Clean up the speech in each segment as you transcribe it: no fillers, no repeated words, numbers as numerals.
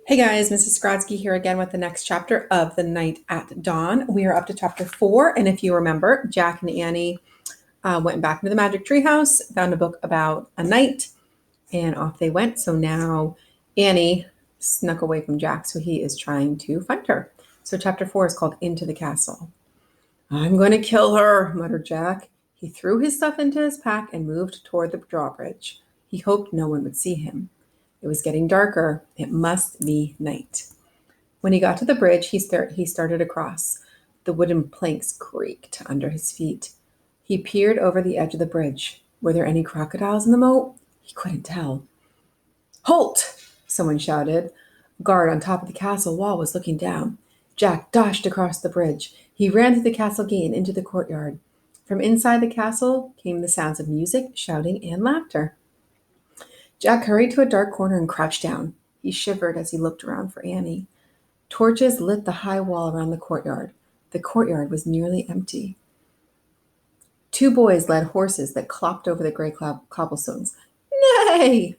Hey guys, Mrs. Skrodsky here again with the next chapter of The Night at Dawn. We are up to chapter 4, and if you remember, Jack and Annie went back into the magic treehouse, found a book about a knight, and off they went. So now Annie snuck away from Jack, so he is trying to find her. So chapter 4 is called Into the Castle. "I'm going to kill her," muttered Jack. He threw his stuff into his pack and moved toward the drawbridge. He hoped no one would see him. It was getting darker. It must be night. When he got to the bridge, he started across. The wooden planks creaked under his feet. He peered over the edge of the bridge. Were there any crocodiles in the moat? He couldn't tell. "Halt!" someone shouted. A guard on top of the castle wall was looking down. Jack dashed across the bridge. He ran through the castle gate and into the courtyard. From inside the castle came the sounds of music, shouting, and laughter. Jack hurried to a dark corner and crouched down. He shivered as he looked around for Annie. Torches lit the high wall around the courtyard. The courtyard was nearly empty. Two boys led horses that clopped over the gray cobblestones. "Nay!"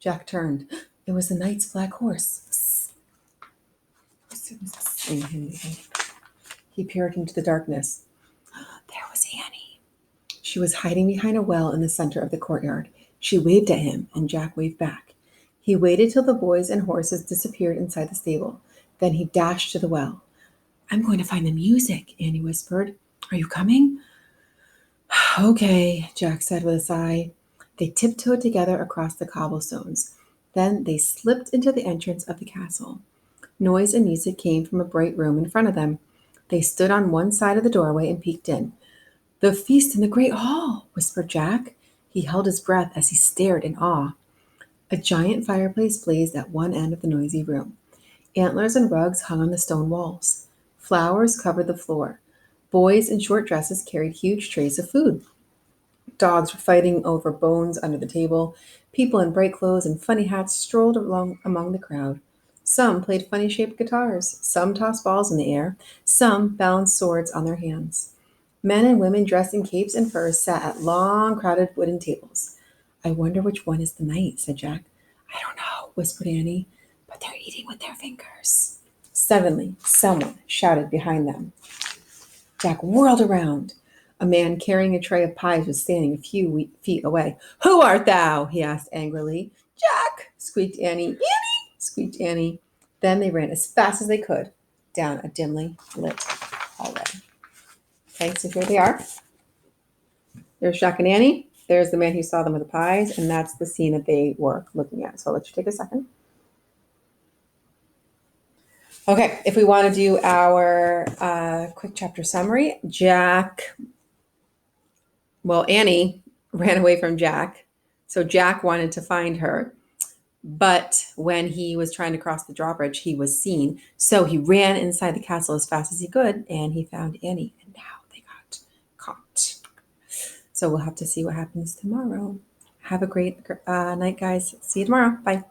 Jack turned. It was the knight's black horse. He peered into the darkness. There was Annie. She was hiding behind a well in the center of the courtyard. She waved at him, and Jack waved back. He waited till the boys and horses disappeared inside the stable. Then he dashed to the well. "I'm going to find the music," Annie whispered. "Are you coming?" "Okay," Jack said with a sigh. They tiptoed together across the cobblestones. Then they slipped into the entrance of the castle. Noise and music came from a bright room in front of them. They stood on one side of the doorway and peeked in. "The feast in the great hall," whispered Jack. He held his breath as he stared in awe. A giant fireplace blazed at one end of the noisy room. Antlers and rugs hung on the stone walls. Flowers covered the floor. Boys in short dresses carried huge trays of food. Dogs were fighting over bones under the table. People in bright clothes and funny hats strolled along among the crowd. Some played funny-shaped guitars. Some tossed balls in the air. Some balanced swords on their hands. Men and women dressed in capes and furs sat at long, crowded wooden tables. "I wonder which one is the knight," said Jack. "I don't know," whispered Annie, "but they're eating with their fingers." Suddenly, someone shouted behind them. Jack whirled around. A man carrying a tray of pies was standing a few feet away. "Who art thou?" he asked angrily. "Jack!" squeaked Annie. "Annie!" squeaked Annie. Then they ran as fast as they could down a dimly lit hallway. Okay, so here they are. There's Jack and Annie. There's the man who saw them with the pies, and that's the scene that they were looking at. So I'll let you take a second. Okay, if we want to do our quick chapter summary, Annie ran away from Jack. So Jack wanted to find her. But when he was trying to cross the drawbridge, he was seen. So he ran inside the castle as fast as he could, and he found Annie. And now they got caught. So we'll have to see what happens tomorrow. Have a great night, guys. See you tomorrow. Bye.